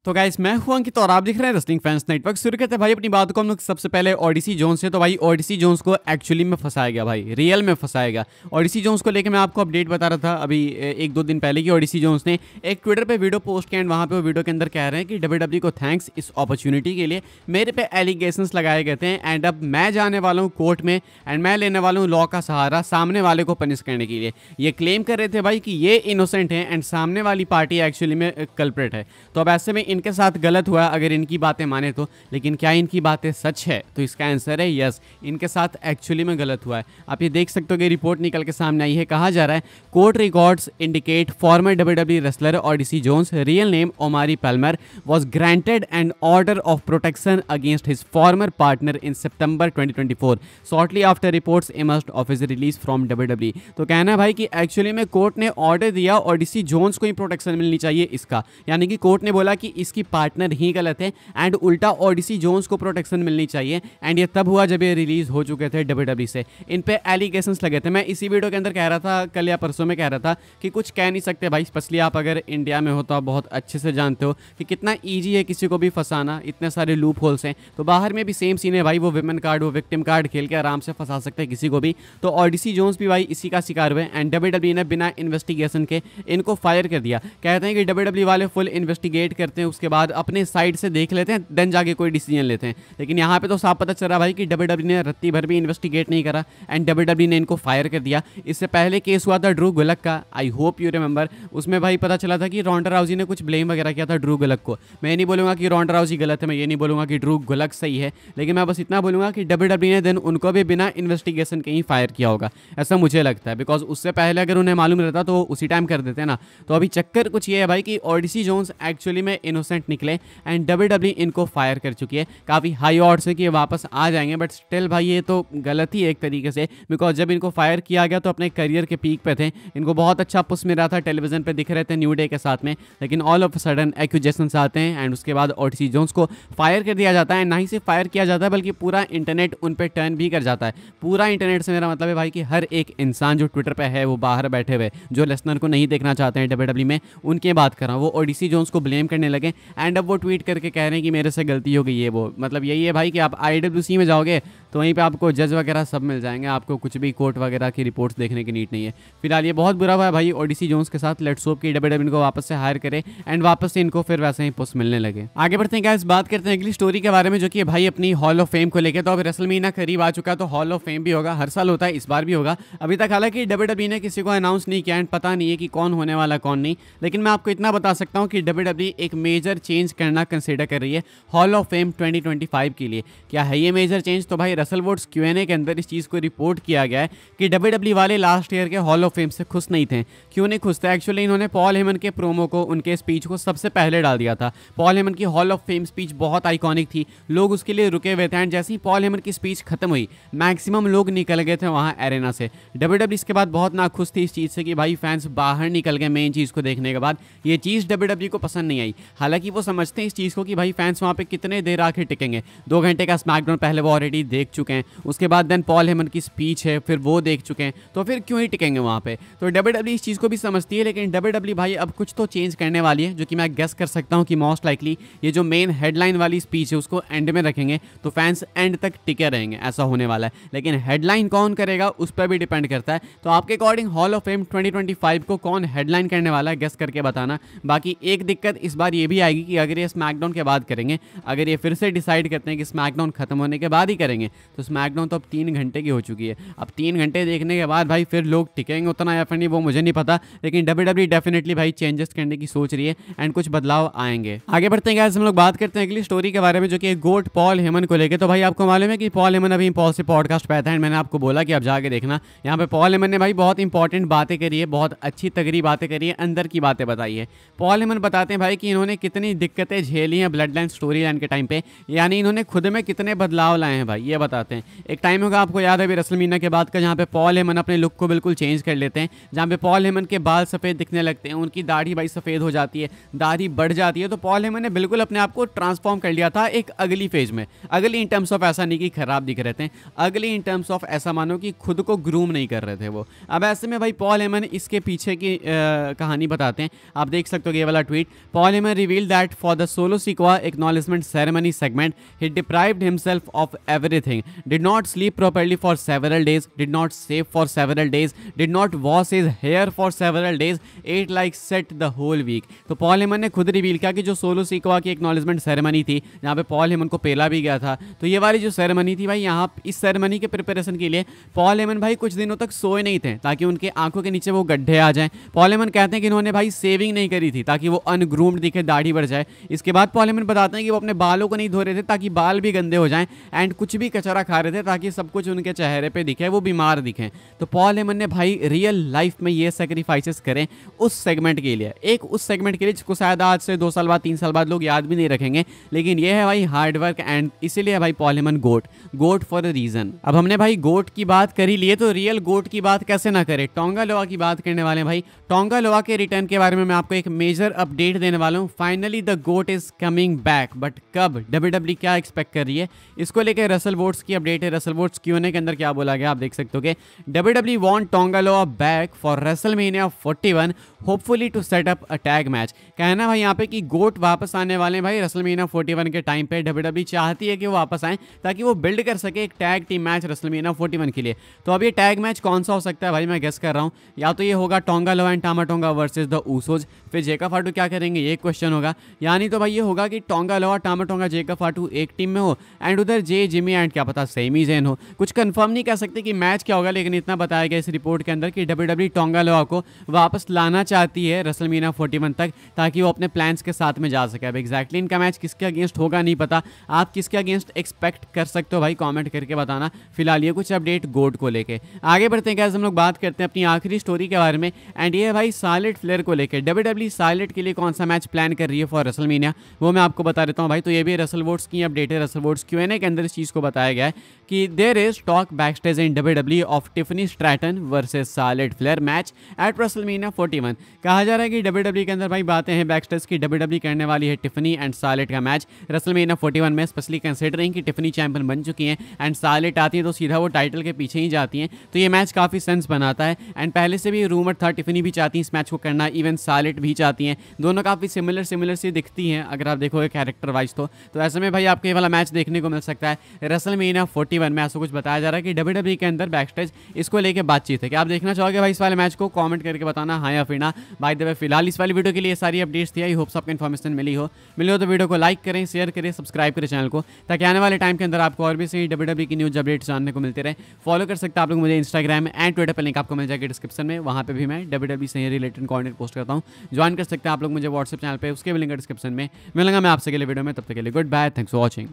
तो गाइस मैं हूं अंकित और आप देख रहे हैं रेसलिंग फैंस नेटवर्क। शुरू करते हैं भाई अपनी बात को हम लोग सबसे पहले ओडिसी जोन्स से। तो भाई ओडिसी जोन्स को एक्चुअली में फंसाया गया, भाई रियल में फंसाया गया। ओडिसी जोन्स को लेकर मैं आपको अपडेट बता रहा था अभी एक दो दिन पहले कि ओडिसी जोन्स ने एक ट्विटर पे वीडियो पोस्ट किया एंड वहाँ पे वो वीडियो के अंदर कह रहे हैं कि डब्ल्यूडब्ल्यूई को थैंक्स इस अपॉर्चुनिटी के लिए, मेरे पे एलिगेशंस लगाए गए थे एंड अब मैं जाने वाला हूँ कोर्ट में एंड मैं लेने वाला हूँ लॉ का सहारा सामने वाले को पनिश करने के लिए। ये क्लेम कर रहे थे भाई कि ये इनोसेंट है एंड सामने वाली पार्टी एक्चुअली में कल्प्रेट है। तो अब ऐसे में इनके साथ गलत हुआ अगर इनकी बातें माने तो, लेकिन क्या इनकी बातें सच है? तो इसका आंसर है यस, इनके साथ एक्चुअली में गलत हुआ है। आप ये देख सकते हो कि रिपोर्ट निकल के सामने आई है। कहा जा रहा है court records indicate former WWE wrestler Odyssey Jones, real name Omari Palmer, was granted an order of protection against his former partner in September 2024 shortly after reports emerged of his release from WWE। तो कहना है भाई कि actually में court ने order दिया Odissi Jones को ही protection मिलनी चाहिए इसका, यानी कि कोर्ट ने बोला कि इसकी पार्टनर ही गलत है एंड उल्टा ओडिसी जोन्स को प्रोटेक्शन मिलनी चाहिए। एंड ये तब हुआ जब ये रिलीज हो चुके थे WWE से। इन पे एलिगेशंस लगे थे। मैं इसी वीडियो के अंदर कह रहा था, कल या परसों में कह रहा था कि कुछ कह नहीं सकते भाई, स्पेशली आप अगर इंडिया में हो तो आप बहुत अच्छे से जानते हो कि कितना ईजी है किसी को भी फंसाना, इतने सारे लूप होल्स हैं। तो बाहर में भी सेम सीन है भाई, वो विमेन कार्ड, वो विक्टिम कार्ड खेल के आराम से फंसा सकते हैं किसी को भी। तो ओडिसी जोन्स भी भाई इसी का शिकार हुए एंड WWE ने बिना इन्वेस्टिगेशन के इनको फायर कर दिया। कहते हैं कि WWE वाले फुल इन्वेस्टिगेट करते हैं, उसके बाद अपने साइड से देख लेते हैं, देन जाके कोई डिसीजन लेते हैं। लेकिन यहाँ पे तो साफ पता चल रहा भाई कि WWE ने रत्ती भर भी इन्वेस्टिगेट नहीं करा एंड WWE ने इनको फायर कर दिया। इससे पहले केस हुआ था ड्रू गुलक का, आई होप यू रिमेंबर। उसमें भाई पता चला था कि रोंडा राउजी ने कुछ ब्लेम वगैरह किया था ड्रू गुलक को। मैं नहीं बोलूँगा कि रोंडा राउजी गलत है, मैं ये नहीं बोलूँगा कि ड्रू गुलक सही है, लेकिन मैं बस इतना बोलूँगा कि WWE ने देन उनको भी बिना इन्वेस्टिगेशन के ही फायर किया होगा, ऐसा मुझे लगता है। बिकॉज उससे पहले अगर उन्हें मालूम रहता तो उसी टाइम कर देते ना। तो अभी चक्कर कुछ ये है भाई कि ओडिसी जोन्स एक्चुअली में इनोसेंट निकले एंड WWE इनको फायर कर चुकी है। काफ़ी हाई ऑड्स है कि ये वापस आ जाएंगे, बट स्टिल भाई ये तो गलत ही है एक तरीके से। बिकॉज जब इनको फायर किया गया तो अपने करियर के पीक पे थे, इनको बहुत अच्छा पुश मिल रहा था, टेलीविजन पे दिख रहे थे न्यू डे के साथ में। लेकिन ऑल ऑफ सडन एक्यूजेशंस आते हैं एंड उसके बाद ओडिसी जोन्स को फायर कर दिया जाता है। ना ही सिर्फ फायर किया जाता है बल्कि पूरा इंटरनेट उन पर टर्न भी कर जाता है। पूरा इंटरनेट से मेरा मतलब है भाई कि हर एक इंसान जो ट्विटर पर है, वो बाहर बैठे हुए जो लेसनर को नहीं देखना चाहते हैं WWE में, उनकी बात कर रहा हूँ, वो ओडिसी जोन्स को ब्लेम करने लगे एंड अब वो ट्वीट करके कह रहे हैं कि मेरे से गलती हो गई है। वो मतलब यही है भाई कि आप IWC में जाओगे तो वहीं पे आपको जज वगैरह सब मिल जाएंगे, आपको कुछ भी कोर्ट वगैरह की रिपोर्ट्स देखने की नीड नहीं है। फिलहाल ये बहुत बुरा हुआ है भाई ओडिसी जोन्स के साथ। लेट्स होप कि WWE इनको वापस से हायर करे एंड वापस से इनको फिर वैसे ही पुश मिलने लगे। आगे बढ़ते हैं गाइस, बात करते हैं अगली स्टोरी के बारे में जो कि भाई अपनी हॉल ऑफ फेम को लेकर। तो अब रेसलमेनिया करीब आ चुका है तो हॉल ऑफ फेम भी होगा, हर साल होता है, इस बार भी होगा। अभी तक हालांकि WWE ने किसी को अनाउंस नहीं किया एंड पता नहीं है कि कौन होने वाला कौन नहीं, लेकिन मैं आपको इतना बता सकता हूँ कि WWE एक मेजर चेंज करना कंसिडर कर रही है हॉल ऑफ फेम 2025 के लिए। क्या है ये मेजर चेंज? तो भाई रसल वोट्स Q&A के अंदर इस चीज़ को रिपोर्ट किया गया है कि WWE वाले लास्ट ईयर के हॉल ऑफ फेम से खुश नहीं थे। क्यों नहीं खुश थे? एक्चुअली इन्होंने पॉल हेमन के प्रोमो को, उनके स्पीच को सबसे पहले डाल दिया था। पॉल हेमन की हॉल ऑफ फेम स्पीच बहुत आइकॉनिक थी, लोग उसके लिए रुके हुए थे एंड जैसे ही पॉल हेमन की स्पीच खत्म हुई मैक्सिमम लोग निकल गए थे वहाँ एरेना से। WWE इसके बाद बहुत नाखुश थी इस चीज़ से कि भाई फैंस बाहर निकल गए मेन चीज़ को देखने के बाद। ये चीज़ WWE को पसंद नहीं आई। हालांकि वो समझते हैं इस चीज़ को कि भाई फैंस वहाँ पे कितने देर आके टिकेंगे। 2 घंटे का स्मैकडाउन पहले वो ऑलरेडी देख चुके हैं, उसके बाद देन पॉल हेमन की स्पीच है फिर वो देख चुके हैं, तो फिर क्यों ही टिकेंगे वहाँ पे। तो WWE इस चीज़ को भी समझती है, लेकिन WWE भाई अब कुछ तो चेंज करने वाली है, जो कि मैं गेस कर सकता हूँ कि मोस्ट लाइकली ये जो मेन हेडलाइन वाली स्पीच है उसको एंड में रखेंगे तो फैंस एंड तक टिके रहेंगे, ऐसा होने वाला है। लेकिन हेडलाइन कौन करेगा उस पर भी डिपेंड करता है। तो आपके अकॉर्डिंग हॉल ऑफ फेम 2025 को कौन हेडलाइन करने वाला है, गेस करके बताना। बाकी एक दिक्कत इस बार ये भी आएगी कि अगर ये स्मैकडाउन के बाद करेंगे, अगर ये फिर से डिसाइड करते हैं कि स्मैकडाउन खत्म होने के बाद ही करेंगे, तो स्मैकडाउन तो अब 3 घंटे की हो चुकी है। अब 3 घंटे देखने के बाद भाई फिर लोग टिकेंगे उतना या फिर नहीं वो मुझे नहीं पता, लेकिन WWE डेफिनेटली भाई चेंजेस करने की सोच रही है एंड कुछ बदलाव आएंगे। आगे बढ़ते हैं गाइस, हम लोग बात करते हैं अगली स्टोरी के बारे में जो कि गोट पॉल हेमन को लेकर। तो भाई आपको मालूम है कि पॉल हेमन अभी पॉल से पॉडकास्ट पे आया था एंड मैंने आपको बोला कि आप जाके देखना। यहाँ पे पॉल हेमन ने भाई बहुत इंपॉर्टेंट बातें करी है, बहुत अच्छी तगड़ी बातें करी है, अंदर की बातें बताई है। पॉल हेमन बताते हैं भाई कि इन्होंने कितनी दिक्कतें झेली हैं ब्लड लाइन स्टोरी लाइन के टाइम पे, यानी इन्होंने खुद में कितने बदलाव लाए हैं भाई, ये बताते हैं। एक टाइम होगा, आपको याद है अभी रेसलमेनिया के बाद का, जहाँ पे पॉल हेमन अपने लुक को बिल्कुल चेंज कर लेते हैं, जहाँ पे पॉल हेमन के बाल सफ़ेद दिखने लगते हैं, उनकी दाढ़ी भाई सफ़ेद हो जाती है, दाढ़ी बढ़ जाती है। तो पॉल हेमन ने बिल्कुल अपने आप को ट्रांसफॉर्म कर लिया था एक अगली फेज में। अगली इन टर्म्स ऑफ ऐसा नहीं कि खराब दिख रहे थे, अगली इन टर्म्स ऑफ ऐसा मानो कि खुद को ग्रूम नहीं कर रहे थे वो। अब ऐसे में भाई पॉल हेमन इसके पीछे की कहानी बताते हैं। आप देख सकते हो ये वाला tweet, Paul Heyman revealed that for the solo Sikoa acknowledgement ceremony segment he deprived himself of everything, did not sleep properly for several days, did not save for several days, did not wash his hair for several days, ate like set the whole week. तो Paul Heyman ने खुद reveal किया कि जो solo सिक्वा की acknowledgement ceremony थी, जहाँ पे पॉल हेमन को पेला भी गया था, तो ये वाली जो सेरेमनी थी भाई, यहाँ इस सेरेमनी के प्रिपरेशन के लिए पॉल हेमन भाई कुछ दिनों तक सोए नहीं थे ताकि उनके आंखों के नीचे वो गड्ढे आ जाएं। पॉल हेमन कहते हैं कि इन्होंने भाई सेविंग नहीं करी थी ताकि वो अनग्रूम्ड दिखे, दाढ़ी बढ़ जाए। इसके बाद पॉल हेमन बताते हैं कि वो अपने बालों को नहीं धो रहे थे ताकि बाल भी गंदे हो जाएं, एंड कुछ भी कचरा खा रहे थे ताकि सब कुछ उनके चेहरे पे दिखे, वो बीमार दिखें। तो पॉल हेमन ने भाई रियल लाइफ में ये सेक्रीफाइसेस करें उस सेगमेंट के लिए, एक उस सेगमेंट के लिए जिसको शायद आज से 2 साल बाद 3 साल बाद लोग याद भी नहीं रखेंगे, लेकिन ये है भाई हार्डवर्क, एंड इसीलिए भाई Paul Heyman goat for a reason. अब हमने भाई गोट की बात करी लिए, तो रियल गोट की बात कैसे ना करें, टोंगा लोआ की बात करने वाले हैं भाई। टोंगा लोआ के रिटर्न के बारे में मैं आपको एक मेजर अपडेट देने वाला हूँ। Finally the goat is coming back, but कब? डब्ल्यूडब्ल्यूई क्या एक्सपेक्ट कर रही है इसको लेकर? रसल वोट्स की अपडेट है। रसल वोट्स Q&A के अंदर क्या बोला गया आप देख सकते हो कि WWE want Tonga Loa back for WrestleMania 41, hopefully to set up a tag match. कहना भाई यहाँ पे कि गोट वापस आने वाले हैं भाई रेसलमेनिया 41 के टाइम पे। डब्ल्यूडब्ल्यूई चाहती है कि वो वापस आए ताकि वो बिल्ड कर सके एक टैग टीम मैच रेसलमेनिया 41 के लिए। तो अब ये टैग मैच कौन सा हो सकता है भाई, मैं गेस कर रहा हूँ, या तो ये होगा टोंगा लोआ and टामा tonga versus the Usos, फिर जेका फाटू क्या करेंगे ये क्वेश्चन होगा, यानी तो भाई ये होगा कि टोंगा लोआ, टामा टोंगा, जेका फाटू एक टीम में हो, एंड उधर जे जिमी एंड क्या पता सेमी जेन हो। कुछ कंफर्म नहीं कह सकते कि मैच क्या होगा, लेकिन इतना बताया गया इस रिपोर्ट के अंदर कि डब्ल्यूडब्ल्यूई टोंगा लोआ को वापस लाना चाहती है रेसलमेनिया 41 तक ताकि वो अपने प्लान्स के साथ में जा सके। अब एग्जैक्टली इनका मैच किसके अगेंस्ट होगा नहीं पता, आप किसके अगेंस्ट एक्सपेक्ट कर सकते हो भाई कमेंट करके बताना। फिलहाल ये कुछ अपडेट गोट को लेके। आगे बढ़ते हैं गाइस, हम लोग बात करते हैं अपनी आखिरी स्टोरी के बारे में, एंड ये है भाई शार्लेट फ्लेयर को लेकर। डब्ल्यूडब्ल्यूई शार्लेट के लिए कौन सा मैच प्लान कर रही है फॉर रेसलमेनिया, वो मैं आपको बता देता हूँ भाई। तो ये भी रसल वोट्स की अपडेट है। रसल वोट्स Q&A के अंदर इस चीज़ को बताया गया है कि there is talk backstage in WWE of Tiffany Stratton versus Charlotte Flair match at WrestleMania 41। कहा जा रहा है कि डब्ल्यूडब्ल्यूई के अंदर भाई बातें हैं बैकस्टेज की, डब्ल्यूडब्ल्यूई करने वाली है टिफनी एंड शार्लेट का मैच रेसलमेनिया 41 में, स्पेशली कंसिडरिंग कि टिफनी चैंपियन बन चुकी हैं एंड शार्लेट आती है तो सीधा वो टाइटल के पीछे ही जाती हैं। तो ये मैच काफ़ी सेंस बनाता है, एंड पहले से भी रूमर था टिफनी भी चाहती हैं इस मैच को करना, इवन शार्लेट भी चाहती हैं। दोनों काफ़ी सिमिलर सी दिखती हैं अगर आप देखोगे कैरेक्टर वाइज। तो ऐसे में भाई आपको ये वाला मैच देखने को मिल सकता है रेसलमेनिया 41 में। ऐसा कुछ बताया जा रहा है कि डब्ल्यूडब्ल्यूई के अंदर बैकस्टेज इसको लेके बातचीत है। क्या आप देखना चाहोगे भाई इस वाले मैच को? कमेंट करके बताना हाँ या फिर ना। बाय द वे फिलहाल इस वाली वीडियो के लिए सारी अपडेट्स थी। आई होप आपको इन्फॉर्मेशन मिली हो तो वीडियो को लाइक करें, शेयर करें, सब्सक्राइब करें चैनल को, ताकि आने वाले टाइम के अंदर आपको और भी सही डब्ल्यूडब्ल्यूई की न्यूज़ अपडेट्स जानने को मिलते रहे। फॉलो कर सकते हैं आप लोग मुझे इंस्टाग्राम एंड ट्विटर पर, लिंक आपको मिल जाएगा डिस्क्रिप्शन में। वहाँ पे भी मैं डब्ल्यूडब्ल्यूई से रिलेटेड कंटेंट पोस्ट करता हूँ, ज्वाइन कर सकते हैं आप लोग मुझे व्हाट्सएप चैनल पे, उसके भी लिंक डिस्क्रिप्शन में। मिलूंगा मैं आपसे अगले वीडियो में, तब तक के लिए good bye, thanks for watching.